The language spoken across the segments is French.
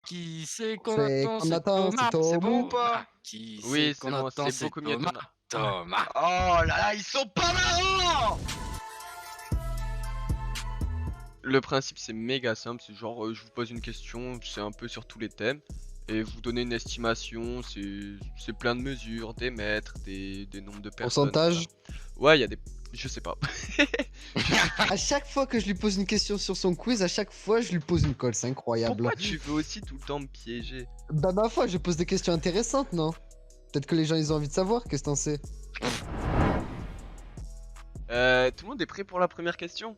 Qui c'est qu'on C'est attend? qu'on C'est attend, c'est Thomas. C'est bon ou Thomas. pas? Qui Oui, c'est c'est qu'on bon, attend? c'est C'est beaucoup mieux, Thomas. Thomas. Thomas. Oh là là, ils sont pas marrants! Le principe, c'est méga simple. C'est genre, je vous pose une question, c'est un peu sur tous les thèmes. Et vous donnez une estimation, c'est plein de mesures, des mètres, des nombres de personnes. Pourcentage. Ouais, il y a des. Je sais pas. À chaque fois que je lui pose une question sur son quiz, à chaque fois je lui pose une colle, c'est incroyable. Pourquoi tu veux aussi tout le temps me piéger? Bah ma foi, je pose des questions intéressantes, non? Peut-être que les gens ils ont envie de savoir, qu'est-ce que t'en sais? Tout le monde est prêt pour la première question?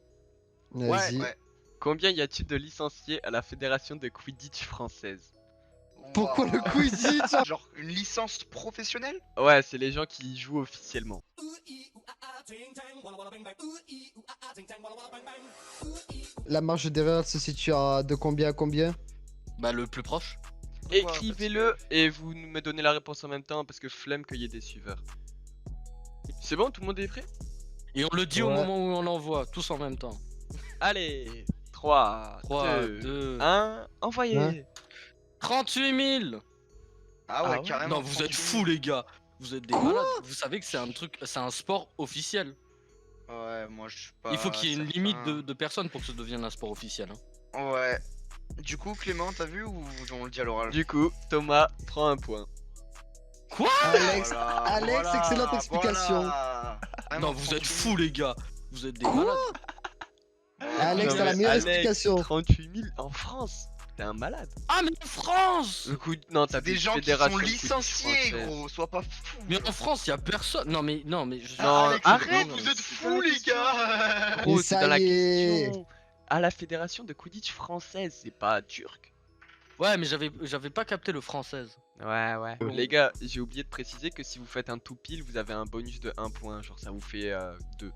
Vas-y. Ouais. Combien y a-t-il de licenciés à la Fédération de Quidditch française? Pourquoi le Quidditch? Genre une licence professionnelle? Ouais, c'est les gens qui y jouent officiellement. La marge d'erreur se situe de combien à combien? Bah, le plus proche. Écrivez-le et vous me donnez la réponse en même temps parce que flemme qu'il y ait des suiveurs. C'est bon, tout le monde est prêt? Et on le dit au Ouais. moment où on l'envoie, tous en même temps. Allez, 3, 3, 2, 2, 1, envoyez. Ouais. 38 000. Ah ouais, Ah ouais? carrément. Non, vous êtes 38 000. fous, les gars. Vous êtes des malades. Vous savez que c'est un truc, c'est un sport officiel. Ouais, moi je suis pas. Il faut qu'il y ait une certain. limite de personnes pour que ça devienne un sport officiel. Hein. Ouais. Du coup, Clément, t'as vu ou on le dit à l'oral? Du coup, Thomas prend un point. Quoi? Alex, Voilà, Alex, voilà, excellente explication. voilà. Vraiment, Non, vous êtes 38 000. fous, les gars. Vous êtes des Quoi? malades. Alex, Non, t'as la mais meilleure Alex, explication. 38 000 en France. T'es un malade. Ah, mais en France! Non, t'as C'est des plus gens qui fédération sont de Quidditch licenciés, française. gros. Sois pas fou. Mais en France, y a personne. Non, mais je... Non, Alex, arrête, vous êtes c'est fous, pas la les question. gars. Gros, Et c'est ça dans la y est. question. À la fédération de Quidditch française, c'est pas turc. Ouais, mais j'avais pas capté le française. Ouais, ouais. Les gars, j'ai oublié de préciser que si vous faites un tout pile, vous avez un bonus de 1 point. Genre, ça vous fait 2.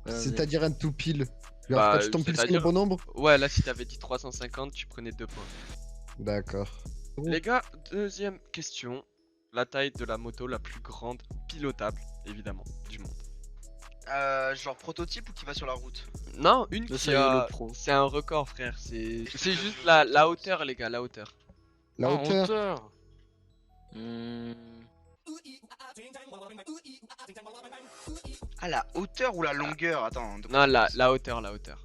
C'est-à-dire un tout pile. Genre Bah, quand tu tombes pile sur le c'est-à-dire- bon nombre? Ouais, là, si t'avais dit 350, tu prenais 2 points. D'accord. Les gars, deuxième question. La taille de la moto la plus grande pilotable, évidemment, du monde. Genre prototype ou qui va sur la route? Non, une Le qui Saïe, a... le pro. C'est un record, frère. C'est juste la hauteur, les gars, la hauteur. La En hauteur. hauteur. Hmm. Ah, la hauteur ou la longueur? Attends. de quoi Non, tu la penses? hauteur, la hauteur.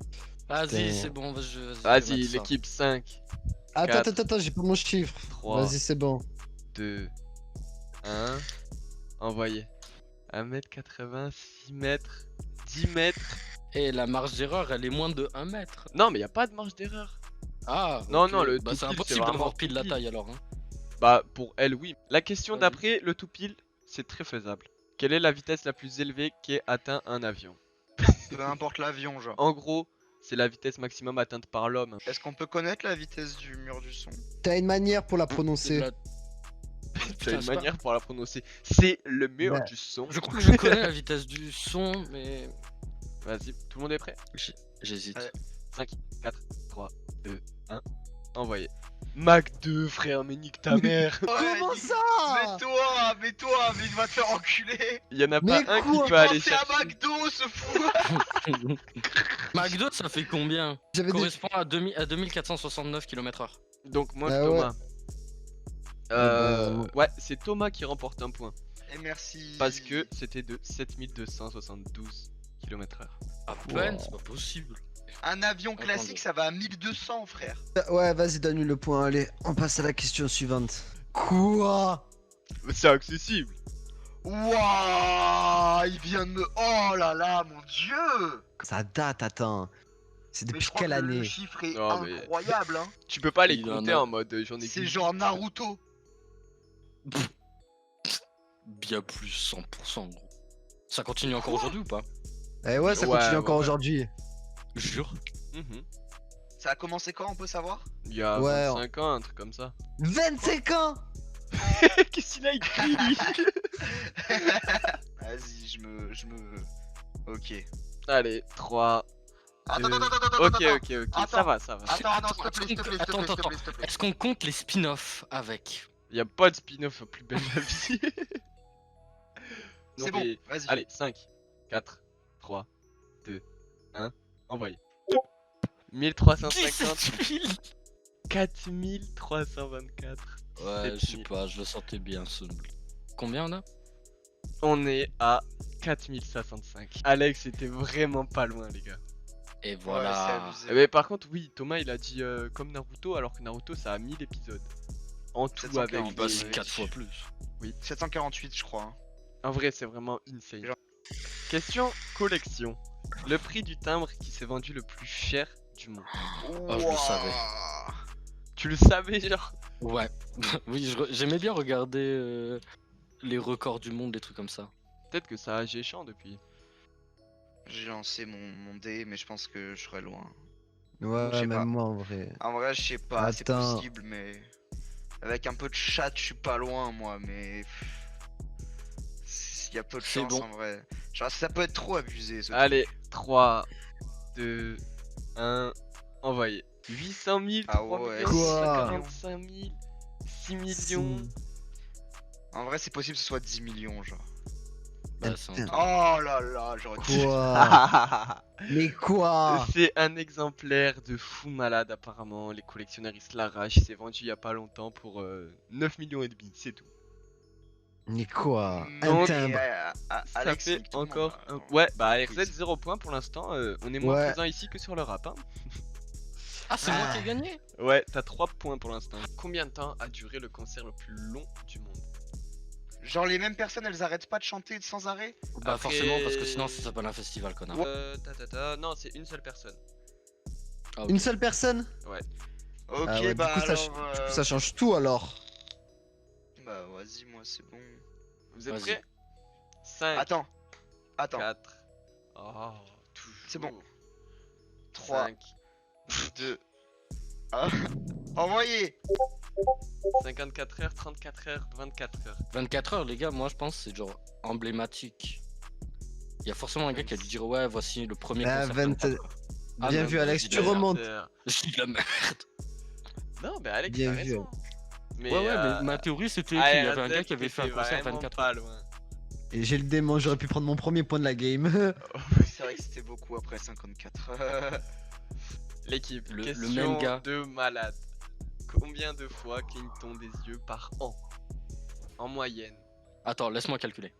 Vas-y, Putain. c'est bon, vas-y. je vais Vas-y, mettre ça. l'équipe 5, Attends, 4, j'ai pas mon chiffre. 3, Vas-y, c'est bon. 2, 1. Envoyé. 1m80, 6 mètres, 10 mètres. Et la marge d'erreur, elle est moins de 1 mètre. Non, mais y a pas de marge d'erreur. Ah, Non, ok. non, le bah, tout c'est pile, c'est impossible vraiment d'avoir pile tout la pile. taille alors. Hein. Bah, pour elle, oui. La question Vas-y. d'après, le tout pile, c'est très faisable. Quelle est la vitesse la plus élevée qu'ait atteint un avion? Peu importe l'avion, genre. En gros, c'est la vitesse maximum atteinte par l'homme. Est-ce qu'on peut connaître la vitesse du mur du son? T'as une manière pour la C'est de prononcer. la- T'as Putain, une c'est pas- manière pour la prononcer. C'est le mur Bah, du son. Je crois que je connais la vitesse du son, mais Vas-y, tout le monde est prêt? j'hésite. Ouais. 5, 4, 3, 2, 1. Envoyé. Mac 2, frère, mais nique ta mère. Comment nique- ça? Mais il va te faire enculer. Il y en a Mais pas un qui quoi? peut aller C'est à chercher. McDo, ce fou. McDo, ça fait combien? J'avais des... Correspond à 2469 km/h. Donc moi, Ah ouais. Thomas. bah, Ouais, c'est Thomas qui remporte un point. Et merci. Parce que c'était de 7272 km/h. À peine, c'est pas possible. Un avion Attendez. classique, ça va à 1200, frère. Ouais, vas-y, donne-lui le point. Allez, on passe à la question suivante. Quoi? C'est accessible. Wouah, il vient de me... Oh là là, mon dieu. Ça date, attends. C'est Mais depuis je crois quelle que le année? chiffre est Non, mais- incroyable, hein. Tu peux pas les Il en compter a- en mode j'en ai C'est qu'une. genre Naruto. Bien plus 100%, gros. Ça continue encore aujourd'hui ou pas? Eh ouais, ça Ouais, continue ouais, encore ouais. aujourd'hui. Jure. Mhm. Ça a commencé quand, on peut savoir? Il y a Ouais, 25 ans, un truc comme ça. 25 ans! Qu'est-ce qu'il a écrit lui? Vas-y, je me... Ok. Allez, 3. Attends, 2. attends, attends, attends, Ok, attends. ok, ok. Attends. Ça va, ça va. Attends, non, s'il te plaît, s'il te plaît, s'il te Attends, plaît, s'il te attends. plaît, s'il te plaît. Est-ce qu'on compte les spin-offs avec? Il y a pas de spin-off plus belle la vie. C'est Non, bon, mais- vas-y. Allez, 5, 4, 3, 2, 1. Envoyé. 1350. 17 000. 4324. Ouais, je sais 7000. pas, je le sentais bien ce. Combien on a? On est à 4065. Alex était vraiment pas loin, les gars. Et Ouais, c'est voilà. abusé. Mais par contre, oui, Thomas il a dit comme Naruto, alors que Naruto ça a 1000 épisodes. En tout 740, avec. Bah, oui, c'est oui. 4 fois plus. 748 je crois. Hein. En vrai, c'est vraiment insane. Genre- Question collection. Le prix du timbre qui s'est vendu le plus cher du monde. Ah, je le savais. Ouah. Tu le savais, genre? Ouais. Oui, j'aimais bien regarder les records du monde, des trucs comme ça. Peut-être que ça a géchant depuis. J'ai lancé mon dé, mais je pense que je serai loin. Ouais, Je sais même pas. moi en vrai. En vrai, je sais pas, c'est Attends. possible, mais avec un peu de chat, je suis pas loin, moi, mais il y a peu de C'est chance bon. en vrai. Genre, ça peut être trop abusé. Ce Allez, 3, 2, 1, envoyé. 800 000, Ah 3 ouais, millions, Quoi 45 000, 6 millions. truc. En vrai, c'est possible que ce soit 10 millions, genre. Bah, c'est Putain. Oh là là, j'aurais dû. Quoi? Mais quoi? C'est un exemplaire de fou malade apparemment, les collectionneurs ils se l'arrachent, il s'est vendu il y a pas longtemps pour 9 millions et demi, c'est tout. Mais quoi? Donc, Un timbre. Ça Ça fait encore un... Ouais, bah RZ 0 points pour l'instant, on est moins Ouais. présent ici que sur le rap. Hein. Ah, c'est moi Ah. qui ai gagné? Ouais, t'as 3 points pour l'instant. Combien de temps a duré le concert le plus long du monde? Genre, les mêmes personnes, elles arrêtent pas de chanter sans arrêt. Bah, Après- forcément, parce que sinon, ça s'appelle un festival, connard. Non, c'est une seule personne. Ah, ok. Une seule personne? Ok, Ah ouais, bah du coup, alors. ça change tout alors. Bah, vas-y, moi, c'est bon. Vous êtes Vas-y. prêts? 5, Attends, 4. Oh, toujours. C'est bon. 3, 5, 2, 1. Envoyé. 54 heures, 34 heures, 24 heures. 24 heures, les gars, moi je pense que c'est genre emblématique. Il y a forcément un gars qui a dû dire ouais, voici le premier Ah, concert. 20. 24 heures. Ah, Bien non, vu, mais Alex, vas-y, tu d'ailleurs. remontes. Je dis la merde. Non, mais Alex, Bien t'as vu. raison. Mais, Ouais, mais ma théorie c'était qu'il y avait un gars qui avait fait un concert 24 pas heures. loin. Et j'ai le démon, j'aurais pu prendre mon premier point de la game. C'est vrai que c'était beaucoup après 54. L'équipe, Le question même gars. de malade. Combien de fois cligne-t-on des yeux par an? En moyenne. Attends, laisse-moi calculer.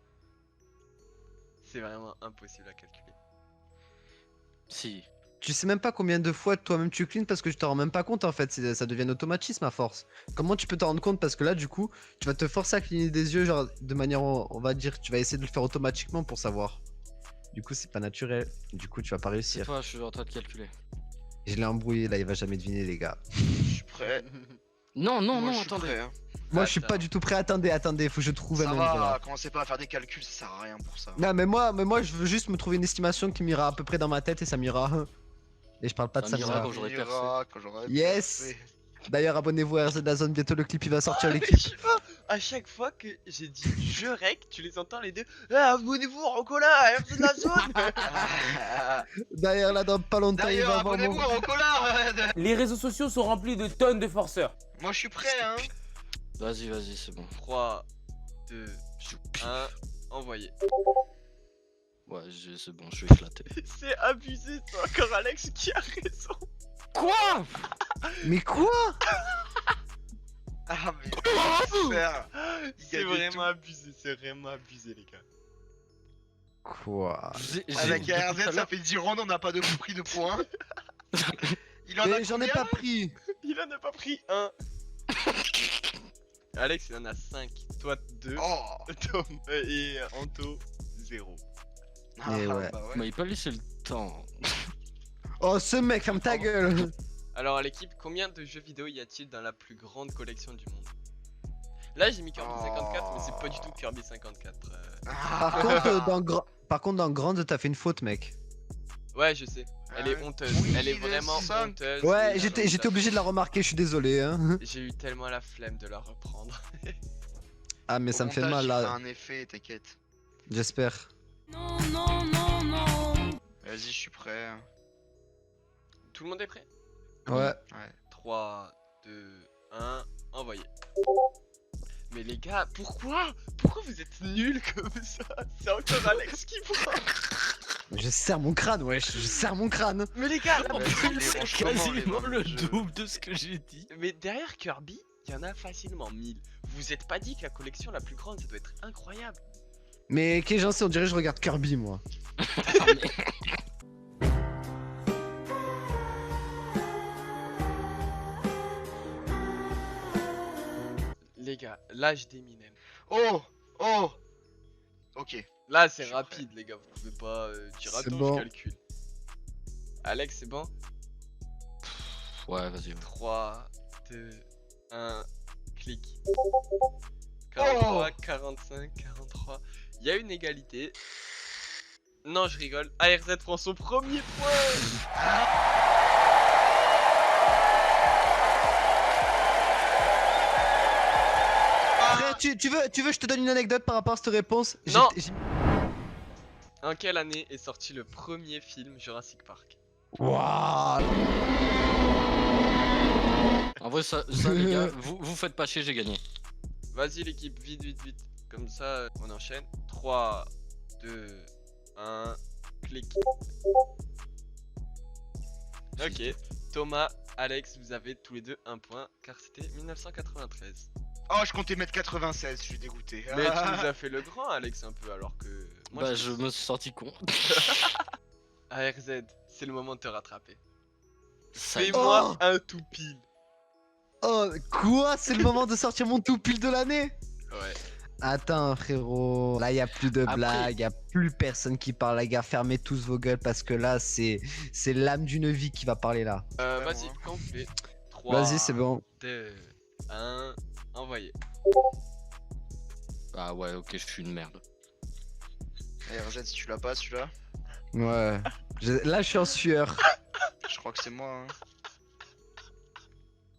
C'est vraiment impossible à calculer. Si. Tu sais même pas combien de fois toi-même tu clean parce que tu t'en rends même pas compte en fait, ça devient un automatisme à force. Comment tu peux t'en rendre compte parce que là du coup tu vas te forcer à cligner des yeux genre de manière on va dire tu vas essayer de le faire automatiquement pour savoir. Du coup c'est pas naturel, du coup tu vas pas C'est réussir. toi, je suis en train de calculer. Je l'ai embrouillé là il va jamais deviner les gars. Je suis prêt. Non, non, Moi, non, je suis attendez. prêt, hein. Moi je suis Attends. pas du tout prêt, attendez, faut que je trouve un Ça nombre va, là. commencez pas à faire des calculs, ça sert à rien pour ça. Non mais moi je veux juste me trouver une estimation qui m'ira à peu près dans ma tête et ça m'ira. Et je parle pas de Ça ça. m'ira ça. quand j'aurai percé. Quand j'aurai Yes. percé. D'ailleurs abonnez-vous à RZ Dazone, bientôt le clip il va sortir Mais l'équipe. je sais pas, à chaque fois que j'ai dit je rec, tu les entends les deux. Ah, abonnez-vous à Rocola, à RZ de la zone. D'ailleurs là dans pas longtemps il D'ailleurs, va avoir abonnez-vous mon... à Rocola. Les réseaux sociaux sont remplis de tonnes de forceurs. Moi, je suis prêt, hein. Vas-y, c'est bon. 3, 2, Je- 1, envoyé. Ouais, c'est bon, je vais éclater. C'est abusé, c'est encore Alex qui a raison. Quoi? Mais quoi? Ah, mais faire. C'est vraiment abusé, les gars. Quoi? Avec Depuis tout à RZ, ça l'heure- fait 10 rounds, on n'a pas de prix de points. Il en a Mais j'en ai combien, pas là pris. Il en a pas pris un. Alex, il en a 5. Toi, 2. Oh. Tom et Anto, 0. Ah, Et ouais. bah Mais il pas laissé le temps. Oh ce mec ferme ta gueule. Alors, à l'équipe, combien de jeux vidéo y a-t-il dans la plus grande collection du monde? Là, j'ai mis Kirby 54, mais c'est pas du tout Kirby 54. Ah. Par contre dans Grande t'as fait une faute mec. Ouais, je sais. Elle est Ouais. honteuse. Oui, Elle est le vraiment cinq. honteuse. Ouais Et j'étais obligé de la remarquer, je suis désolé hein. J'ai eu tellement la flemme de la reprendre. Ah mais Au ça me fait montage, mal il fera là, un effet, t'inquiète. j'espère. Non, non, non, non. Vas-y, je suis prêt. Tout le monde est prêt? Ouais. 3, 2, 1, envoyé. Mais les gars, pourquoi? Pourquoi vous êtes nuls comme ça? C'est encore Alex qui prend. Je serre mon crâne, wesh, je serre mon crâne. Mais les gars, là, En Ouais, plus, les c'est rangements, les quasiment rangements le de jeu. double de ce que j'ai dit. mais derrière Kirby, il y en a facilement 1000. Vous êtes pas dit que la collection la plus grande, ça doit être incroyable. Mais qu'est-ce j'en sais, on dirait que je regarde Kirby, moi. Ah, mais- Les gars, l'âge d'Eminem. Oh! Oh! Ok. Là, Je c'est suis rapide, les gars. Vous pouvez pas dire C'est attends, bon. je calcule. Alex, c'est bon? Ouais, vas-y. 3, 2, 1, clic. 43, 45, 43. Il y a une égalité. Non, je rigole. ARZ prend son premier point. Frère, tu veux, je te donne une anecdote par rapport à cette réponse? Non. J'ai- En quelle année est sorti le premier film Jurassic Park? Waouh. En vrai, ça les gars, vous faites pas chier, j'ai gagné. Vas-y l'équipe, vite, vite, vite. Comme ça, on enchaîne. 3, 2, 1, clic. Ok. Thomas, Alex, vous avez tous les deux un point, car c'était 1993. Oh, je comptais mettre 96, je suis dégoûté. Mais tu nous as fait le grand, Alex, un peu, alors que... Moi, Bah, je je me suis senti con. ARZ, c'est le moment de te rattraper. Ça y est. Fais-moi Oh un tout pile. Oh, quoi? C'est le moment de sortir mon tout pile de l'année? Ouais. Attends, frérot. Là, y a plus de Après- blagues, y a plus personne qui parle, les gars. Fermez tous vos gueules parce que là, c'est l'âme d'une vie qui va parler là. Vas-y, moi. quand vous voulez. 3, Vas-y, c'est bon. 2, 1, envoyez. Ah ouais, ok, je suis une merde. RZ, si tu l'as pas, celui-là, Ouais. Là, je suis en sueur. je crois que c'est moi. Hein.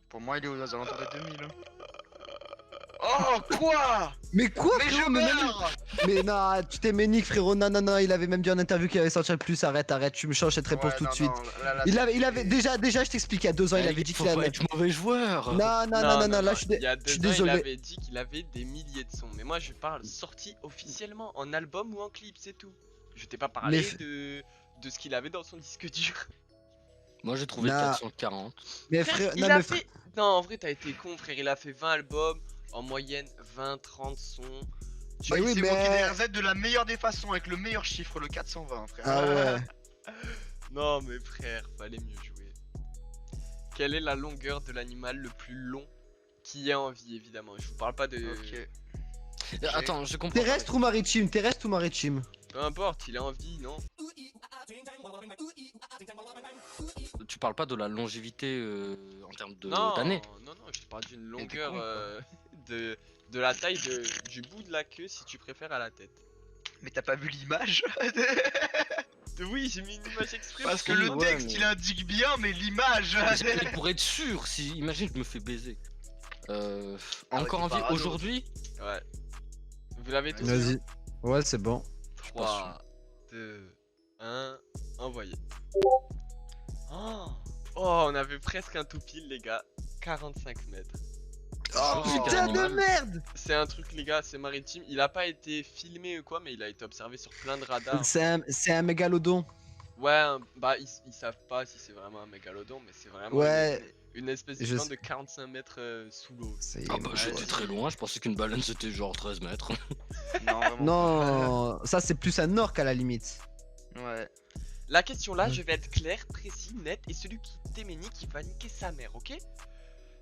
Pour moi, il est aux alentours des 2000. Hein. Oh, quoi? Mais quoi, Mais je frérot? Mais, meurs! mais non, tu t'es ménique, frérot. Non, non, non. Il avait même dit en interview qu'il allait sortir le plus. Arrête, arrête. Tu me changes cette réponse Ouais, tout de non, suite. non, là, Il avait déjà, je t'explique, il y a 2 ans, il avait dit faut qu'il pas allait. être mauvais joueur. Non, non, non, non, non, là, je suis Il y a je 2 suis ans, désolé. il avait dit qu'il avait des milliers de sons. Mais moi, je parle sorti officiellement, en album ou en clip, c'est tout. Je t'ai pas parlé Mais- de ce qu'il avait dans son disque dur. Moi, j'ai trouvé Nah. 440. Mais Frère, frère, il non, a mais fait... Non, en vrai, t'as été con, frère. Il a fait 20 albums, en moyenne 20-30 sons. Bah, Mais il oui, s'est mais- moqué des RZ de la meilleure des façons, avec le meilleur chiffre, le 420, frère. Ah ouais. Non, mais frère, fallait mieux jouer. Quelle est la longueur de l'animal le plus long qui est en vie, évidemment? Je vous parle pas de... Ok. Attends, je comprends. pas. Terrestre ou maritime? Terrestre ou maritime? Peu importe, il est en vie, non? Tu parles pas de la longévité en termes Non, d'années. non, non, je te parle d'une t'es longueur con, de la taille du bout de la queue, si tu préfères, à la tête. Mais t'as pas vu l'image? Oui, j'ai mis une image exprès. Parce que Oui, le ouais, texte mais- il indique bien, mais l'image. Et pour être sûr, si imagine je me fais baiser. Ah ouais, Encore t'es en vie parano. aujourd'hui? Ouais. Vous l'avez tous? Vas-y. Ouais, c'est bon. 3, 2, 1, envoyez. Oh, on avait presque un tout pile, les gars. 45 mètres. Oh c'est putain un de animal. merde! C'est un truc, les gars, c'est maritime. Il a pas été filmé ou quoi, mais il a été observé sur plein de radars. C'est un mégalodon. Ouais, bah ils savent pas si c'est vraiment un mégalodon, mais c'est vraiment Ouais. une espèce Je de sais. de 45 mètres sous l'eau. Ça y est, Ah bah ouais. j'étais très loin, je pensais qu'une baleine c'était genre 13 mètres. Non, vraiment. Non, ça c'est plus un orque à la limite. Ouais. La question là, je vais être clair, précis, net, et celui qui déménie qui va niquer sa mère, ok?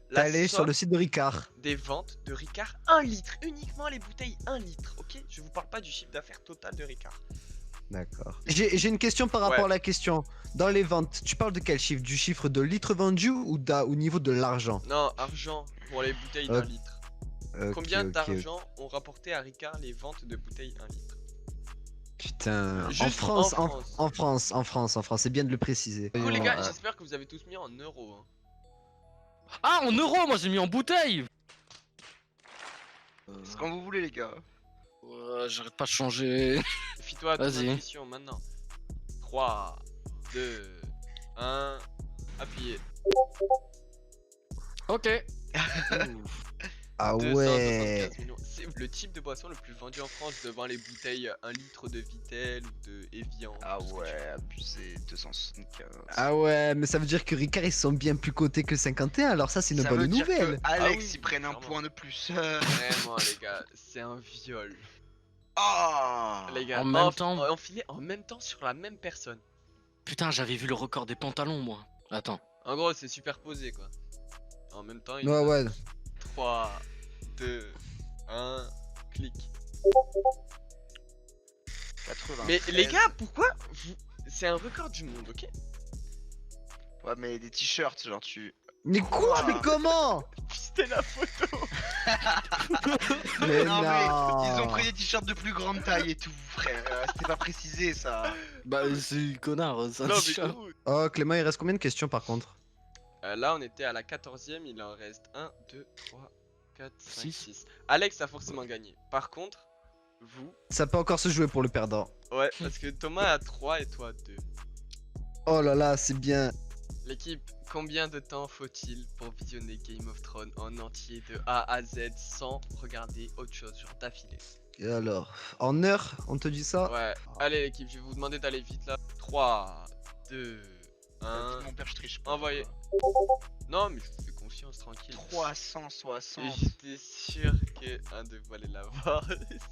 La Allez sur somme le site de Ricard. des ventes de Ricard 1 litre, uniquement les bouteilles 1 litre, ok? Je vous parle pas du chiffre d'affaires total de Ricard. D'accord. J'ai une question par rapport Ouais. à la question. Dans les ventes, tu parles de quel chiffre? Du chiffre de litres vendus ou au niveau de l'argent? Non, argent pour les bouteilles d'1 Ok. litre. Ok, Combien ok, d'argent ont rapporté à Ricard les ventes de bouteilles 1 litre? Putain. Juste En France, en en France, c'est bien de le préciser. Du coup les gars, Ouais. j'espère que vous avez tous mis en euros. Hein. Ah en euros, moi j'ai mis en bouteille. C'est quand vous voulez, les gars. Ouais, j'arrête pas de changer. Fie-toi à ton Vas-y. intuition maintenant. 3, 2, 1, appuyez. Ok. Ah ouais. 275 millions. le type de boisson le plus vendu en France devant les bouteilles 1 litre de Vitel ou de Evian. Ah tout ce que tu ouais, veux. abusé, 275. Ah ouais, mais ça veut dire que Ricard ils sont bien plus cotés que 51, alors ça c'est une Ça bonne veut dire nouvelle. que Alex, oui, il prenne un clairement. point de plus. Vraiment les gars, c'est un viol. Ah Les gars, En même temps. enfilé en même temps sur la même personne. Putain, j'avais vu le record des pantalons, moi. Attends. En gros, c'est superposé quoi. En même temps, il Ouais, ouais. 3, 2, 1, clic. 80. Mais les gars, pourquoi vous... C'est un record du monde, ok? Ouais, mais des t-shirts, genre tu. Mais quoi? Mais comment? C'était la photo. Mais Non, mais ils ont non. pris des t-shirts de plus grande taille et tout, frère. C'était pas précisé ça. Bah, c'est connard, ça. Non mais gros. Oh, Clément, il reste combien de questions par contre? Là, on était à la 14e, il en reste 1, 2, 3, 4, 5, Six. 6. Alex a forcément gagné. Par contre, vous... Ça peut encore se jouer pour le perdant. Ouais, parce que Thomas a 3 et toi 2. Oh là là, c'est bien. L'équipe, combien de temps faut-il pour visionner Game of Thrones en entier de A à Z sans regarder autre chose, genre d'affilée? Et alors, en heure, on te dit ça? Ouais, allez l'équipe, je vais vous demander d'aller vite là. 3, 2, 1... Mon père, je triche pas. Envoyé. Non mais je vous fais confiance, tranquille. 360. Et j'étais sûr que un de vous allait l'avoir,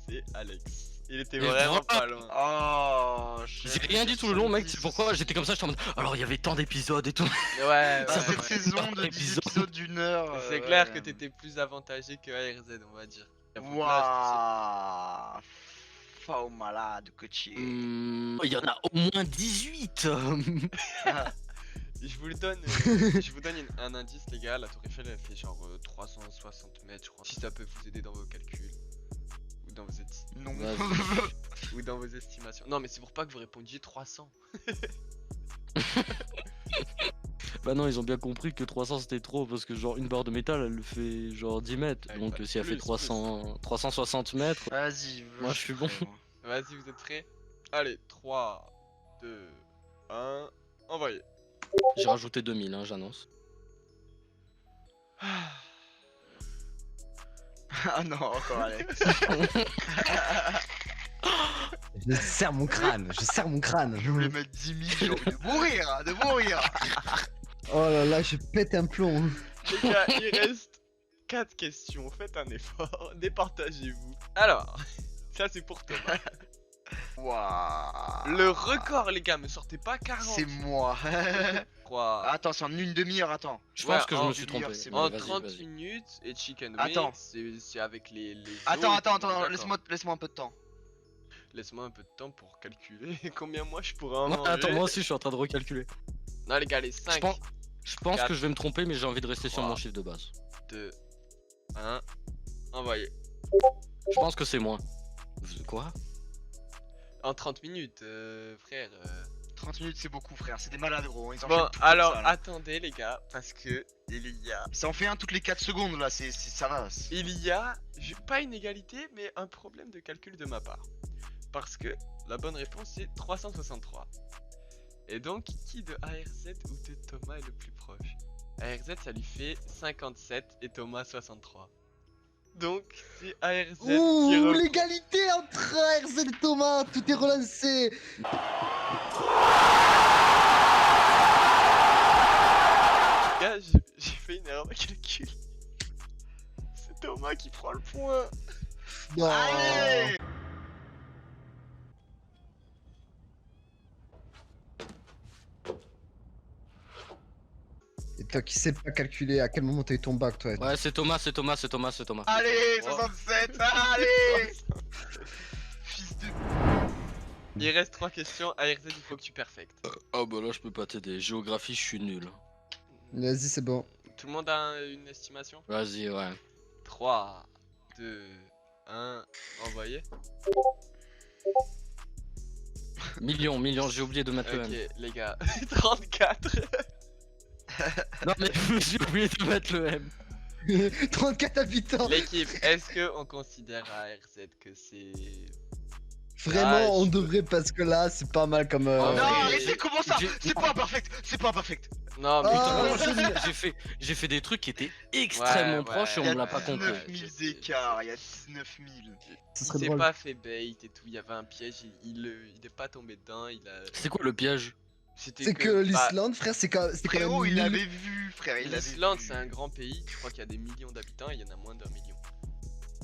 c'est Alex. Il était Mais vraiment voilà. pas loin. Oh, J'ai rien dit tout le long, mec. C'est pourquoi j'étais comme ça. J'étais en mode. Alors, il y avait tant d'épisodes et tout. Ouais, Dans Ça ouais, cette fait ouais. saison de 10 épisode. épisodes d'une heure. C'est clair que t'étais plus avantagé que ARZ, on va dire. Y a beaucoup de Waouh. Faux malade, coaché. Il y en a au moins 18. place. Je vous le donne, je vous donne un indice les gars, la tour Eiffel elle fait genre 360 mètres je crois. Si ça peut vous aider dans vos calculs. Ou dans vos, Non. ou dans vos estimations. Non mais c'est pour pas que vous répondiez 300. Bah non, ils ont bien compris que 300 c'était trop parce que genre une barre de métal elle fait genre 10 mètres. Ouais, Donc bah, si elle fait plus, 360 mètres. Vas-y. Moi, je suis bon. Vas-y vous êtes prêts? Allez, 3, 2, 1, envoyez. J'ai rajouté 2000, hein, j'annonce. Ah non, encore Alex. Je serre mon crâne, je serre mon crâne. Je voulais mettre 10 000, j'ai envie de mourir, de mourir. Oh là là, je pète un plomb. Les gars, il reste 4 questions, faites un effort, départagez-vous. Alors, ça c'est pour Thomas. Waouh. Le record les gars, me sortez pas 40. C'est moi. 3. Attends, c'est en une demi-heure, attends. Je Ouais, pense que je en me suis trompé. c'est Mais En vas-y, 30 vas-y. minutes et Chicken Attends. Wing, c'est avec les Attends, os et attends, tout, attends, d'accord. laisse-moi un peu de temps. Laisse-moi un peu de temps pour calculer combien moi je pourrais en Non, manger. attends, moi aussi je suis en train de recalculer. Non les gars, les 5, Je pense Quatre. que je vais me tromper, mais j'ai envie de rester sur mon Trois. chiffre de base. 2, 1, envoyez. Je pense que c'est moins. Quoi? En 30 minutes, frère. 30 minutes, c'est beaucoup, frère. C'est des malades, gros. Ils en Bon, font tout alors comme ça, là. attendez les gars, parce que il y a... Ça en fait un toutes les 4 secondes, là. Ça va. Il y a, pas une égalité, mais un problème de calcul de ma part. Parce que la bonne réponse c'est 363. Et donc, qui de ARZ ou de Thomas est le plus proche? ARZ ça lui fait 57 et Thomas 63. Donc, c'est ARZ qui Ouh, reprend. l'égalité entre RZ et Thomas, tout est relancé. Gars, j'ai fait une erreur de calcul. C'est Thomas qui prend le point. Non. Allez. Et toi qui sais pas calculer à quel moment t'as eu ton bac, toi. Ouais, c'est Thomas, c'est Thomas, c'est Thomas, c'est Thomas. Allez, Oh. 67. Allez. Fils de. Il reste 3 questions. ARZ, il faut que tu perfectes. Oh bah là, je peux pas t'aider. Géographie, je suis nul. Vas-y, c'est bon. Tout le monde a une estimation? Vas-y, ouais. 3, 2, 1, envoyé. Million, j'ai oublié de mettre le Ok, M. les gars, 34. Non, mais j'ai oublié de mettre le M. 34 habitants. L'équipe, est-ce que on considère ARZ que c'est... Vraiment, Ah, on je- devrait parce que là, c'est pas mal comme. Oh, Non, ouais. arrêtez, comment ça? j'ai- C'est pas imperfect. C'est pas imperfect. Non, mais Ah, Putain, j'ai fait des trucs qui étaient extrêmement Ouais, proches et Il y on a me l'a pas compté. 19 000 écarts, il y a 19 000. Ce il serait s'est drôle. pas fait bait et tout. Il y avait un piège, il est pas tombé dedans. C'est quoi le piège? C'est que bah, l'Islande, frère, c'est quand même Frérot, il 1000. l'avait vu, frère, il l'avait vu. l'Islande, c'est un grand pays. Je crois qu'il y a des millions d'habitants et il y en a moins d'1 million.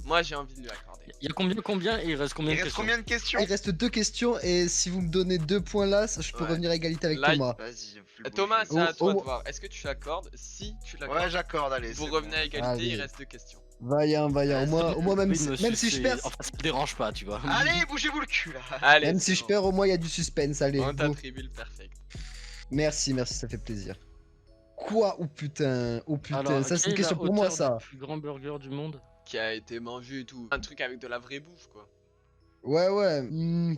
Moi, j'ai envie de lui accorder. Il y a combien et il reste combien Il de reste questions? combien de questions? Il reste 2 questions et si vous me donnez 2 points là, je peux Ouais. revenir à égalité avec Là, Thomas. Vas-y, fais le beau Thomas, jeu. c'est à Oh, toi oh. de voir. Est-ce que tu l'accordes? Si tu Ouais, l'accordes, j'accorde, allez. vous c'est revenez bon. à égalité, Allez. il reste 2 questions. Vaillant. Au moins même, Oui, si, monsieur, même si je c'est- perds, Enfin, ça me dérange pas, tu vois. Allez, bougez-vous le cul là. Allez, même c'est si je bon. perds, au moins il y a du suspense. Allez, On go. t'attribue le perfect. Merci, ça fait plaisir. Quoi? Oh putain, Alors, ça c'est quelle une est question la pour moi hauteur ça. du plus grand burger du monde? Qui a été mangé et tout. Un truc avec de la vraie bouffe, quoi. Ouais.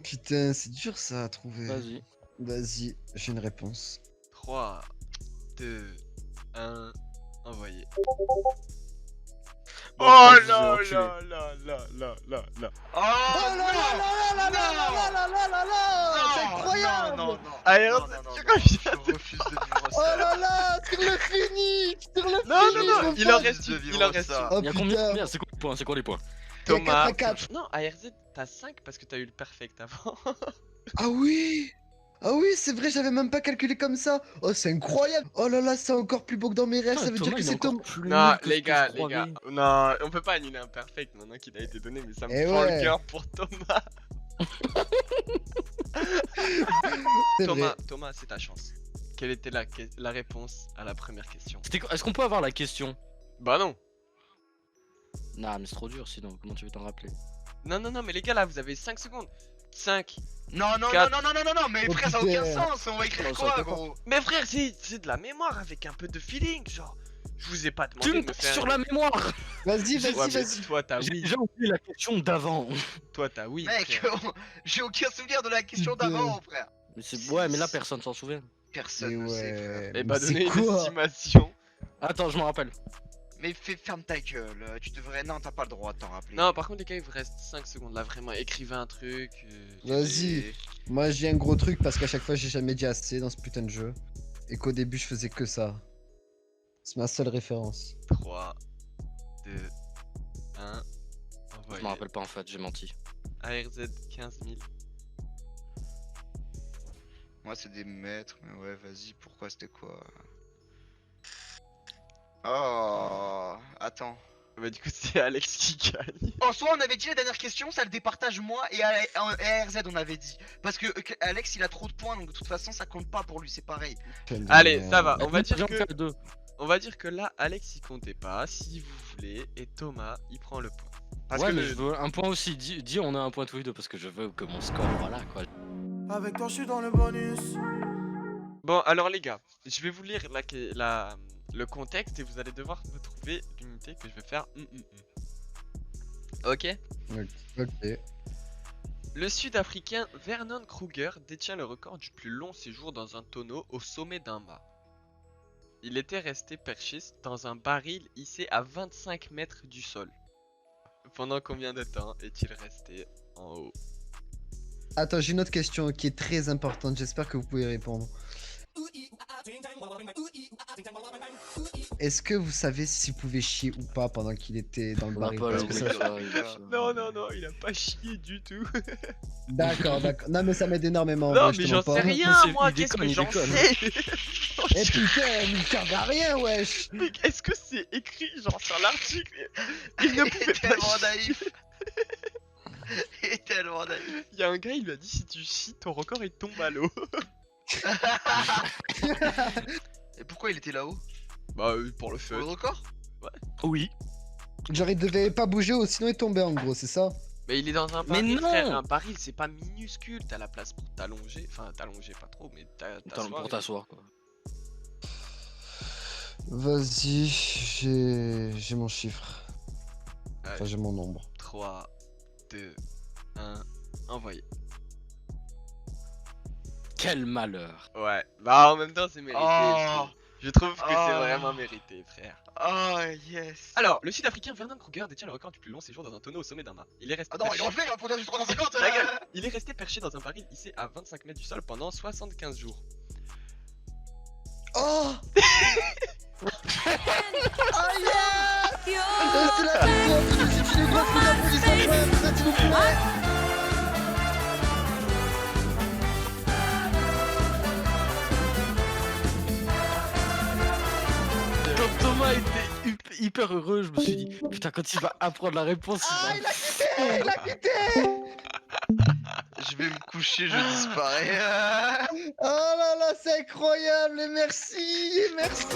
Putain, c'est dur ça à trouver. Vas-y. Vas-y, j'ai une réponse. 3, 2, 1, envoyé. Bon, Oh je pense que là je vais enculer. là. Oh Oh là là c'est non, incroyable. non. Allez, Non, on- non, non, tu non, reviens. je refuse de vivre Oh ça. là là, sur le Phoenix, Non, il en refuse reste de une, vivre il en reste ça. une. Oh Il y a putain, combien? C'est quoi les points? C'est quoi les points? il y a Thomas. 4 à 4. Non, ARZ, t'as 5 parce que t'as eu le perfect avant. Ah oui, c'est vrai, j'avais même pas calculé comme ça. Oh, c'est incroyable. Oh là là, c'est encore plus beau que dans mes rêves. Putain, Ça veut dire Thomas, que il est c'est encore Tom. plus Non, nul que les ce que gars, je les gars. croyais. Non, on peut pas annuler un perfect maintenant qu'il a été donné, mais ça me Eh fend ouais. le cœur pour Thomas. C'est vrai. Thomas, c'est ta chance. Quelle était la réponse à la première question? C'était quoi? Est-ce qu'on peut avoir la question? Bah non. Non, mais c'est trop dur sinon. Comment tu veux t'en rappeler? Non, mais les gars, là, vous avez 5 secondes. 5. Non, Quatre. non, mais Oh, frère, ça a aucun putain. sens. On va écrire Non, ça quoi, peut pas. gros? Mais frère, c'est de la mémoire avec un peu de feeling, genre. Je vous ai pas demandé Tu de me me tapes faire. sur la mémoire! Vas-y, Ouais, mais vas-y. toi, t'as J'ai oui. déjà oublié la question d'avant. Toi, t'as oui. Mec, frère. j'ai aucun souvenir de la question Putain. d'avant, frère. Mais c'est ouais, mais là personne s'en souvient. Personne ne sait, frère. Eh mais bah, c'est donner une quoi? estimation. Attends, je m'en rappelle. Mais ferme ta gueule. Tu devrais. Non, t'as pas le droit de t'en rappeler. Non, par contre, les gars, il vous reste 5 secondes. Là, vraiment, écrivez un truc. Vas-y. Moi, j'ai un gros truc parce qu'à chaque fois, j'ai jamais dit assez dans ce putain de jeu. Et qu'au début, je faisais que ça. C'est ma seule référence. 3, 2, 1. Je Envoyé. m'en rappelle pas en fait, j'ai menti. ARZ 15 000. Moi, c'est des mètres, mais ouais, vas-y, pourquoi c'était quoi? Oh, attends. Bah, du coup, c'est Alex qui gagne. En soi, on avait dit la dernière question, ça le départage moi et ARZ, on avait dit. Parce que Alex, il a trop de points, donc de toute façon, ça compte pas pour lui, c'est pareil. Allez, ça va. On va Attends, dire j'en que. fais deux. On va dire que là, Alex il comptait pas, si vous voulez, et Thomas il prend le point. Parce Ouais, que mais le- je veux un point aussi. Dis on a un point tous les deux parce que je veux que mon score, voilà quoi. Avec toi, je suis dans le bonus. Bon, alors les gars, je vais vous lire le contexte et vous allez devoir me trouver l'unité que je vais faire. Ok. Ok. Le Sud-Africain Vernon Kruger détient le record du plus long séjour dans un tonneau au sommet d'un mât. Il était resté perché dans un baril hissé à 25 mètres du sol. Pendant combien de temps est-il resté en haut? Attends, j'ai une autre question qui est très importante. J'espère que vous pouvez répondre. Est-ce que vous savez s'il pouvait chier ou pas pendant qu'il était dans le On n'a baril? pas Parce le que mec, ça- ça arrive, ça. Non, il a pas chié du tout. D'accord. Non, mais ça m'aide énormément. en Non, vrai, je mais te j'en mens pas. sais Mais rien, c'est- moi, il qu'est-ce que déconne, il j'en déconne. sais? Eh putain, mais il servait à rien, wesh. Mais est-ce que c'est écrit genre sur l'article? Il ne Il pouvait est pas tellement chier. naïf. Il est tellement naïf. Il y a un gars, il lui a dit si tu chies, ton record il tombe à l'eau. Et pourquoi il était là-haut? Bah, pour le Pour le fun. record? Oui. Genre, il devait pas bouger ou sinon il tombait en gros, c'est ça? Mais il est dans un Mais baril, non. frère. Un baril, c'est pas minuscule. T'as la place pour t'allonger. Enfin, t'allonger pas trop, mais Pour t'asseoir quoi. Vas-y, j'ai mon chiffre. Enfin, Allez. j'ai mon nombre. 3, 2, 1, envoyé. Quel malheur. Ouais, bah en même temps, c'est mérité. Oh. Je trouve que c'est Oh. vraiment mérité, frère. Oh, yes. Alors, le Sud-Africain Vernon Kruger détient le record du plus long séjour dans un tonneau au sommet d'un mât. Il est resté Ah non, il perché- en fait, il va produire du 350. Ta gueule. Il est resté perché dans un baril hissé à 25 mètres du sol pendant 75 jours. Oh Ah yeah Et c'est la vidéo que je suis une grosse d'applaudissements, s'il vous plaît. Quand Thomas était hyper heureux, je me suis dit, putain, quand il va apprendre la réponse, Ah, il va... il a quitté. Je vais me coucher, je disparais. Oh là là, c'est incroyable, et merci, merci.